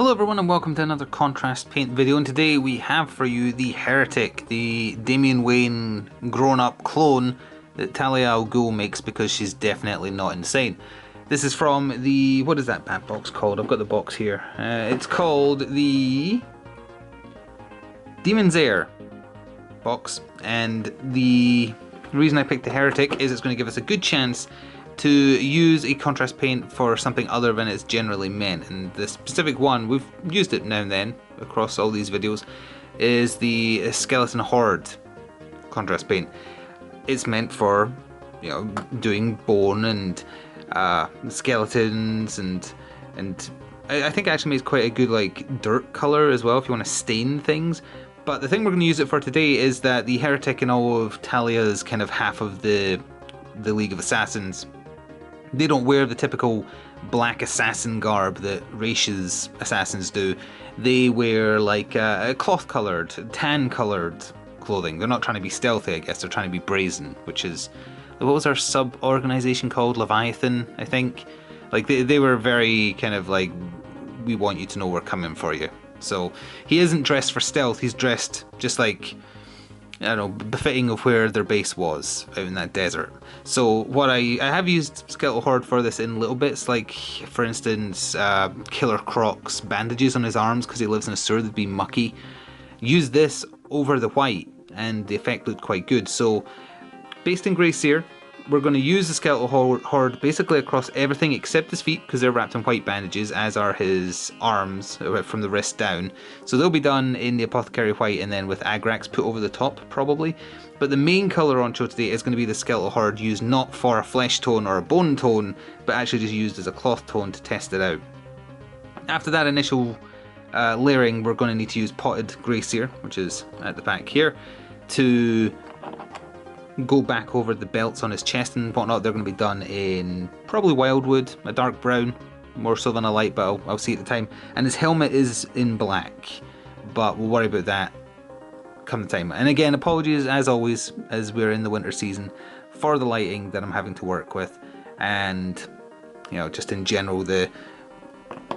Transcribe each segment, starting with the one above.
Hello everyone and welcome to another contrast paint video, and today we have for you the Heretic, the Damian Wayne grown-up clone that Talia al Ghul makes because she's definitely not insane. This is from the, what is that bad box called? I've got the box here. It's called the Demon's Heir box, and the reason I picked the Heretic is it's going to give us a good chance to use a contrast paint for something other than it's generally meant, and the specific one, we've used it now and then across all these videos, is the Skeleton Horde contrast paint. It's meant for, you know, doing bone and skeletons, and I think it actually makes quite a good like dirt colour as well if you want to stain things. But the thing we're going to use it for today is that the Heretic and all of Talia's kind of half of the League of Assassins, they don't wear the typical black assassin garb that Raish's assassins do. They wear like cloth-coloured, tan-coloured clothing. They're not trying to be stealthy, I guess. They're trying to be brazen, which is, what was our sub-organisation called? Leviathan, I think? Like, they were very kind of like, we want you to know we're coming for you. So, he isn't dressed for stealth, he's dressed just like, I don't know, befitting of where their base was out in that desert. So what I have used Skeletal Horde for this in little bits, like for instance Killer Croc's bandages on his arms because he lives in a sewer that'd be mucky. Use this over the white and the effect looked quite good. So based in Grey Seer, we're going to use the Skeletal Horde basically across everything except his feet because they're wrapped in white bandages, as are his arms from the wrist down. So they'll be done in the Apothecary White and then with Agrax put over the top probably. But the main colour on show today is going to be the Skeletal Horde, used not for a flesh tone or a bone tone, but actually just used as a cloth tone to test it out. After that initial layering, we're going to need to use Potted Grey Seer, which is at the back here, to go back over the belts on his chest and whatnot. They're going to be done in probably wildwood, a dark brown, more so than a light, but I'll see at the time. And his helmet is in black, but we'll worry about that come the time. And again, apologies as always, as we're in the winter season, for the lighting that I'm having to work with, and you know, just in general the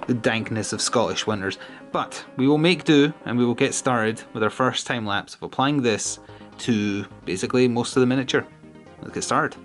dankness of Scottish winters. But we will make do, and we will get started with our first time lapse of applying this to basically most of the miniature. Let's get started.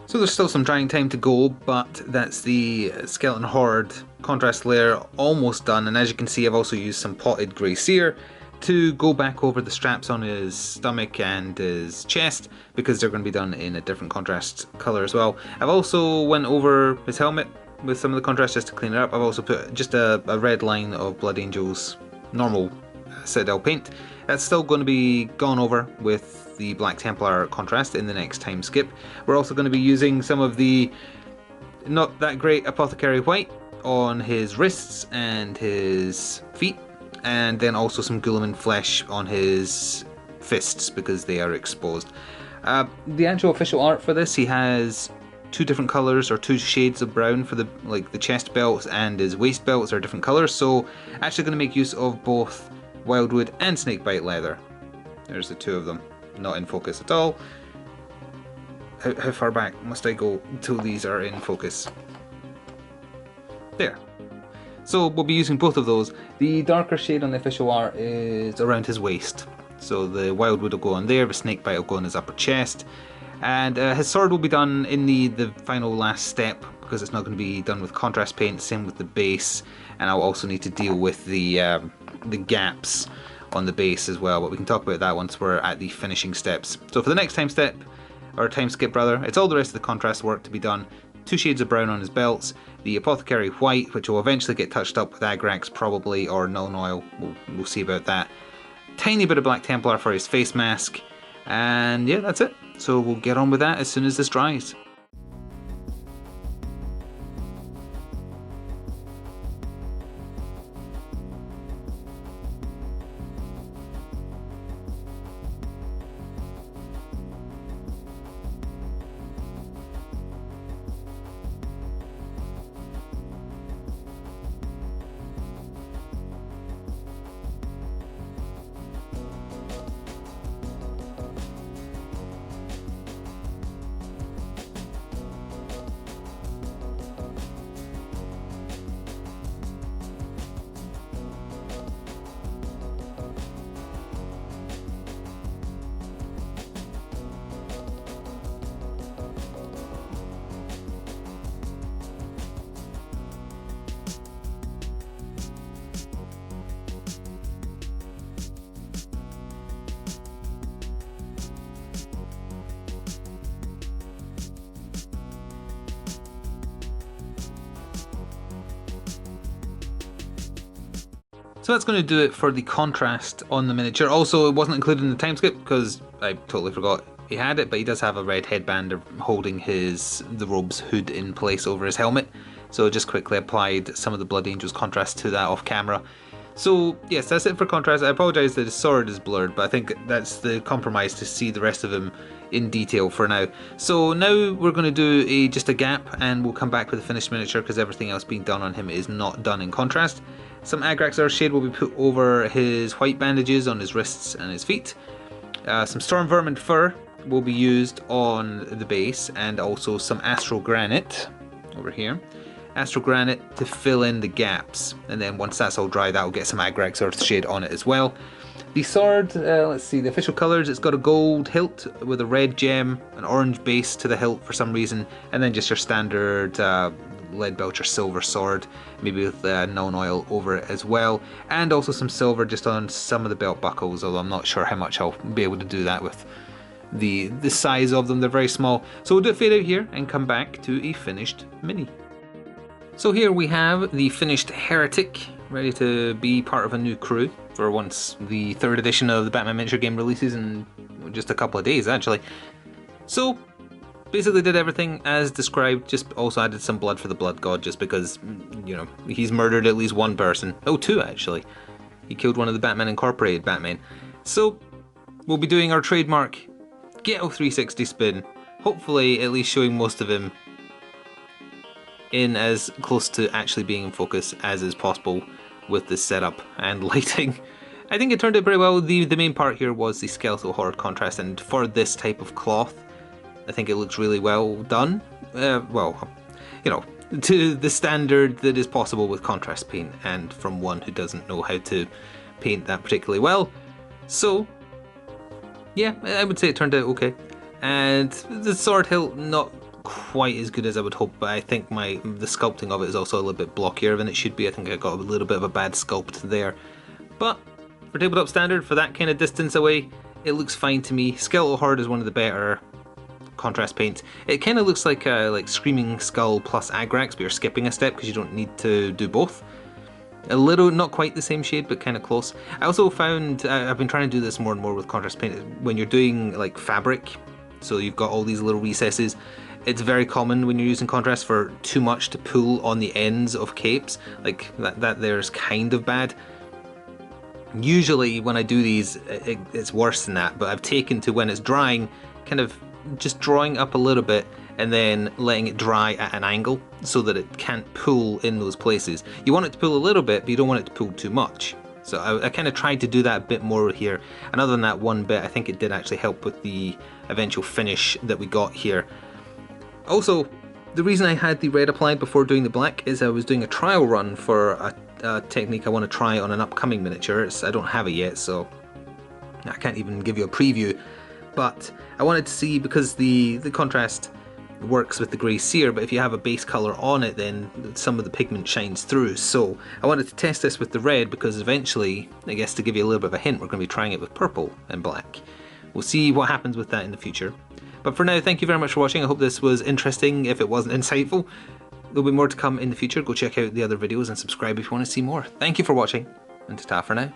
So there's still some drying time to go, but that's the Skeleton Horde contrast layer almost done, and as you can see I've also used some Potted Grey Seer to go back over the straps on his stomach and his chest because they're going to be done in a different contrast colour as well. I've also went over his helmet with some of the contrast just to clean it up. I've also put just a red line of Blood Angel's normal Citadel paint. That's still going to be gone over with the Black Templar contrast in the next time skip. We're also going to be using some of the not that great Apothecary White on his wrists and his feet, and then also some Guilliman flesh on his fists because they are exposed. The actual official art for this, he has two different colours or two shades of brown for the chest belts, and his waist belts are different colours, so actually going to make use of both Wildwood and Snakebite leather. There's the two of them, not in focus at all. How far back must I go until these are in focus? There. So we'll be using both of those. The darker shade on the official art is around his waist. So the Wildwood will go on there, the Snakebite will go on his upper chest. And his sword will be done in the final last step because it's not going to be done with contrast paint, same with the base. And I'll also need to deal with the gaps on the base as well, but we can talk about that once we're at the finishing steps. So for the next time step, or time skip rather, it's all the rest of the contrast work to be done. Two shades of brown on his belts, the Apothecary White, which will eventually get touched up with Agrax probably, or Null Oil, we'll see about that. Tiny bit of Black Templar for his face mask, and yeah, that's it. So we'll get on with that as soon as this dries. So that's going to do it for the contrast on the miniature. Also, it wasn't included in the time skip because I totally forgot he had it, but he does have a red headband holding the robe's hood in place over his helmet. So just quickly applied some of the Blood Angel's contrast to that off camera. So yes, that's it for contrast. I apologise that his sword is blurred, but I think that's the compromise to see the rest of him in detail for now. So now we're going to do just a gap, and we'll come back with the finished miniature because everything else being done on him is not done in contrast. Some Agrax shade will be put over his white bandages on his wrists and his feet. Some Storm Vermin fur will be used on the base, and also some Astral Granite over here. Astral Granite to fill in the gaps, and then once that's all dry, that will get some Agrax Earth shade on it as well. The sword, let's see, the official colours, it's got a gold hilt with a red gem, an orange base to the hilt for some reason, and then just your standard lead belcher silver sword, maybe with known oil over it as well, and also some silver just on some of the belt buckles, although I'm not sure how much I'll be able to do that with the size of them. They're very small. So we'll do a fade out here and come back to a finished mini. So here we have the finished Heretic, ready to be part of a new crew for once the 3rd edition of the Batman miniature game releases in just a couple of days actually. So basically did everything as described, just also added some blood for the Blood God just because, you know, he's murdered at least one person. Oh, 2 actually. He killed one of the Batman Incorporated Batman. So we'll be doing our trademark Ghetto 360 spin, hopefully at least showing most of him in as close to actually being in focus as is possible with the setup and lighting. I think it turned out very well. The main part here was the skeletal horror contrast, and for this type of cloth I think it looks really well done. Well, you know, to the standard that is possible with contrast paint, and from one who doesn't know how to paint that particularly well. So yeah, I would say it turned out okay. And the sword hilt, not quite as good as I would hope, but I think the sculpting of it is also a little bit blockier than it should be. I think I got a little bit of a bad sculpt there. But for tabletop standard, for that kind of distance away, it looks fine to me. Skeletal Horde is one of the better contrast paints. It kind of looks like Screaming Skull plus Agrax, but you're skipping a step because you don't need to do both. A little, not quite the same shade, but kind of close. I also found, I've been trying to do this more and more with contrast paint, when you're doing like fabric, so you've got all these little recesses, it's very common when you're using contrast for too much to pull on the ends of capes, like that there's kind of bad. Usually when I do these, it's worse than that, but I've taken to when it's drying, kind of just drawing up a little bit and then letting it dry at an angle so that it can't pull in those places. You want it to pull a little bit, but you don't want it to pull too much. So I kind of tried to do that a bit more here, and other than that one bit, I think it did actually help with the eventual finish that we got here. Also, the reason I had the red applied before doing the black is I was doing a trial run for a technique I want to try on an upcoming miniature. I don't have it yet, so I can't even give you a preview, but I wanted to see, because the contrast works with the grey sear, but if you have a base colour on it, then some of the pigment shines through. So I wanted to test this with the red, because eventually, I guess to give you a little bit of a hint, we're going to be trying it with purple and black. We'll see what happens with that in the future. But for now, thank you very much for watching. I hope this was interesting. If it wasn't insightful, there'll be more to come in the future. Go check out the other videos and subscribe if you want to see more. Thank you for watching, and ta-ta for now.